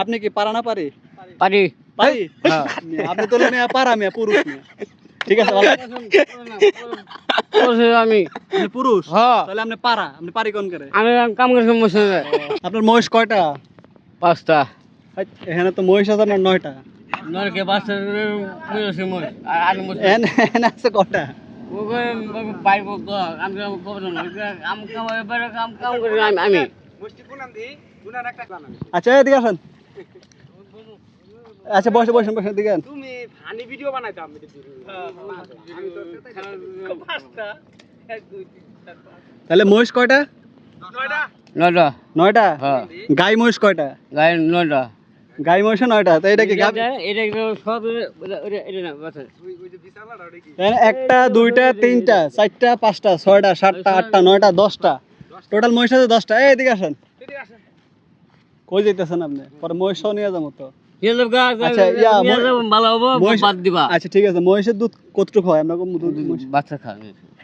আপনি কি পারা না পারি? পারি পারি? আপনি তো মেয়ে পারা মেয়ে পুরুষ মেয়ে। ঠিক আছে ভালো। আমি আপনি পুরুষ? হ্যাঁ তাহলে আপনি পারা, আপনি পারি কোন করে? আমি কাম করে সমস্যা নাই। আপনার মহিষ কয়টা? 5টা এখানে তো মহিষ আছে আপনার 9টা। নরকে 5টা মহিষ মহিষ আর মহিষ এখানে আছে কটা? পাইব আমি খবর না কাম কাম এবারে কাম কাম করি আমি মুষ্টি গুনান দি গুনান একটা বানান আচ্ছা এদিকে আসেন। আচ্ছা বসে বসে বসে দিকে আন। তুমি ফানি ভিডিও বানাইতো আমি তো আমি তো 5টা 1 2 3 4 5 তাহলে মহিষ কয়টা? 9টা 9টা 9টা? হ্যাঁ গাই মহিষ কয়টা? গাই 9টা গাই মহিষ 9টা। তো এটা কি গাব? এটা সব এটা না কথা ওই যে বিছানাটা ওটা কি একটা, দুইটা, তিনটা, চারটা, পাঁচটা, ছয়টা, সাতটা, আটটা, 9টা, 10টা। টোটাল মহিষ আছে 10টা। এই এদিকে আসেন। এদিকে আসেন কই যাইতেছেন আপনি? পরে মহিষও নিয়ে যাবো তো। আচ্ছা ভালো হবো মহিষ- বাদ দিবা আচ্ছা ঠিক আছে। মহিষের দুধ কতটুকু হয়? আমরা দুধ মহিষ- বাচ্চা খা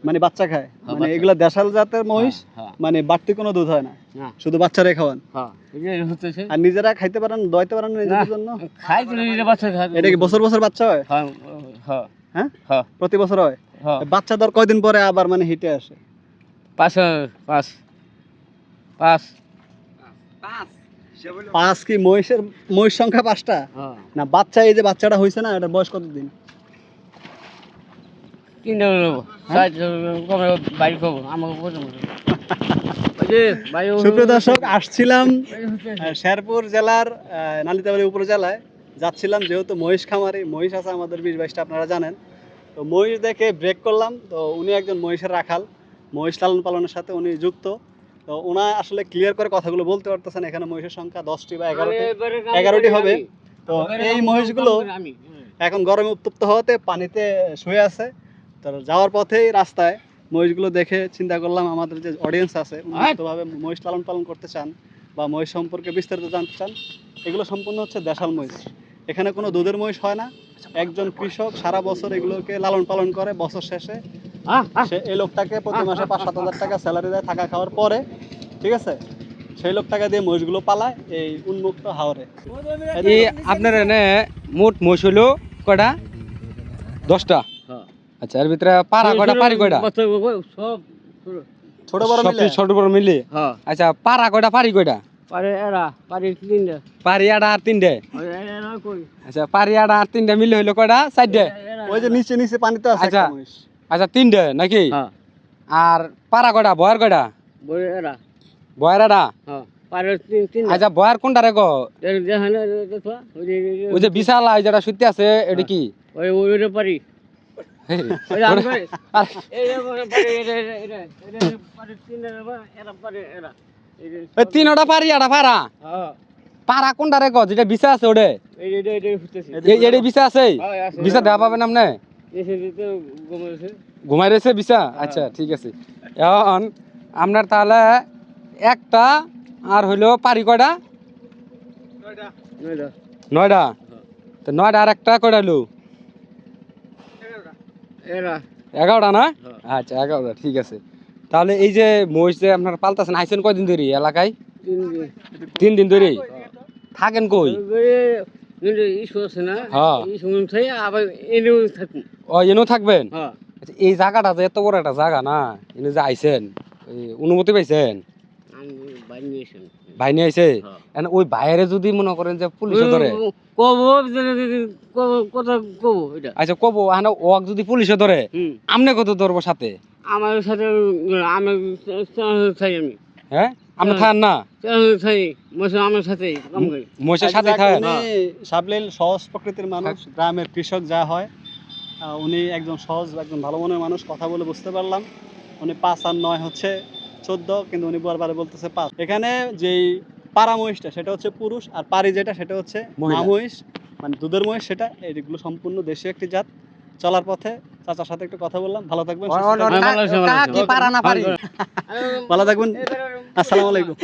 মানে বাচ্চা খায়? হ্যাঁ, মানে বাচ্চা। এগুলা দেশাল জাতের মহিষ? হ্যাঁ মানে বাড়তি কোনো দুধ হয় না, না শুধু বাচ্চারাই খাওয়ান? হ্যাঁ এই হচ্ছে আর নিজেরা খাইতে পারেন, দইতে পারেন না নিজেদের জন্য? খাই তো নিজে বাচ্চা খা এটা কি বছর বছর বাচ্চা হয়? হ্যাঁ হ্যাঁ হ্যাঁ, হ্যাঁ প্রতি বছর হয়? হ্যাঁ বাচ্চা দর কয়দিন পরে আবার মানে হিটে আসে? 5 5 5 5 সে বলে 5 কি মহিষ সংখ্যা 5টা হ্যাঁ না? বাচ্চা এই যে বাচ্চাটা হইছে না, এটার বয়স কতদিন? 3টা হলো সাইজ কমে বাইরে খাবো আমাকে পছন্দ সুপ্রিয় দর্শক, আসছিলাম শেরপুর জেলার নালিতাবাড়ি উপজেলায় যাচ্ছিলাম, যেহেতু মহিষ খামারি, মহিষ আছে আমাদের 20-22টা, আপনারা জানেন। তো মহিষ দেখে ব্রেক করলাম। তো উনি একজন মহিষের রাখাল, মহিষ লালন পালনের সাথে উনি যুক্ত। তো ওনা আসলে ক্লিয়ার করে কথাগুলো বলতে পারতেছেন। এখানে মহিষের সংখ্যা 10টি বা 11টি হবে। তো এই মহিষগুলো এখন গরমে উত্তপ্ত হওয়াতে পানিতে শুয়ে আছে। তো যাওয়ার পথেই রাস্তায় মহিষগুলো দেখে চিন্তা করলাম, আমাদের যে অডিয়েন্স আছে উন্মুক্তভাবে মহিষ লালন পালন করতে চান বা মহিষ সম্পর্কে বিস্তারিত জানতে চান, এগুলো সম্পূর্ণ হচ্ছে দেশাল মহিষ। এখানে কোনো দুধের মহিষ হয় না। একজন কৃষক সারা বছর এগুলোকে লালন পালন করে, বছর শেষে সে এই লোকটাকে প্রতি মাসে 5-7 হাজার টাকা স্যালারি দেয় থাকা খাওয়ার পরে, ঠিক আছে? সেই লোক টাকা দিয়ে মহিষগুলো পালায় এই উন্মুক্ত হাওরে। আপনার এনে মোট মহিষ হলো কয়টা? 10টা। আচ্ছা এর ভিতরে পারা কয়টা পারি কয়টা? সব ছোট বড় মিলে? ছোট বড় মিলে। হ্যাঁ আচ্ছা পারা কয়টা পারি কয়টা? পারে এরা পারে 3টা পারি আড়া আর 3টে। এরা কই আচ্ছা পারি আড়া আর 3টে মিলে হইলো কয়টা? 4টে। ওই যে নিচে নিচে পানিতে আছে আচ্ছা। একটা মহিষ। আচ্ছা 3টে নাকি? হ্যাঁ আর পারা কয়টা? বয়ার কয়টা? বলে এরা বয়ার আড়া? হ্যাঁ পারে 3টা আচ্ছা বয়ার কোনটা রে গো? দেখেন দেখো ওই যে বিশাল আই যেটা শুতে আছে এটা কি? ওই ওইটা পারি ওই আমি পারি এই পারি এটা পারে 3টা এরা পারে এরা ওই 3ওটা পারি আড়া পারা? হ্যাঁ পারা কোনটা রে গো? যেটা বিছা আছে ওরে? এই ফুটেছে এই বিছা আছে? হ্যাঁ আছে বিছা দেওয়া পাবেন আপনি? এসে দিতে গমেছে ঘুমাই রয়েছে বিছা? আচ্ছা ঠিক আছে। এখন আপনার তাহলে একটা আর হইলো পারি কয়টা? 9টা 9টা। তো 9টা আর একটা কয়টা হলো? এরা 11টা না? হ্যাঁ। আচ্ছা 11টা ঠিক আছে। তাহলে এই যে মহিষ যে আপনার পালতাছেন, আইছেন কয়দিন ধরে এলাকায়? 3 দিন ধরে থাকেন কই? ইস্যু আছে না হ্যাঁ। ইস্যু থেকে আবার এনেও থাকুন ও এনো থাকবেন? হ্যাঁ আচ্ছা এই জায়গাটা যে এত বড় একটা জায়গা না, এনে যে আইছেন অনুমতি পাইছেন? আমি বাইরে নিয়ে এসেন ভাই নিয়ে আইছে? হ্যাঁ। এখন ওই বাইরে যদি মনে করেন যে পুলিশে ধরে? কব কথা কব এটা আচ্ছা কব এখন ওক যদি পুলিশে ধরে আমনে কত ধরবো সাথে? আমার সাথে আমি চাই আমি হ্যাঁ আপনি খান না? চাই আমার সাথে কাম করি মহিষের সাথে খায়? উনি সাবলীল সহজ প্রকৃতির মানুষ, গ্রামের কৃষক যা হয়। উনি একজন সহজ, একজন ভালো মনের মানুষ। কথা বলে বুঝতে পারলাম উনি 5 আর 9 হচ্ছে 14, কিন্তু উনি বারবার বলতেছে 5। এখানে যেই পারা মহিষটা সেটা হচ্ছে পুরুষ, আর পারি যেটা সেটা হচ্ছে মা মহিষ, মানে দুধের মহিষ। সেটা এইগুলো সম্পূর্ণ দেশীয় একটি জাত। চলার পথে চাচার সাথে একটু কথা বললাম। ভালো থাকবেন, ভালো থাকবেন। আসসালামু আলাইকুম।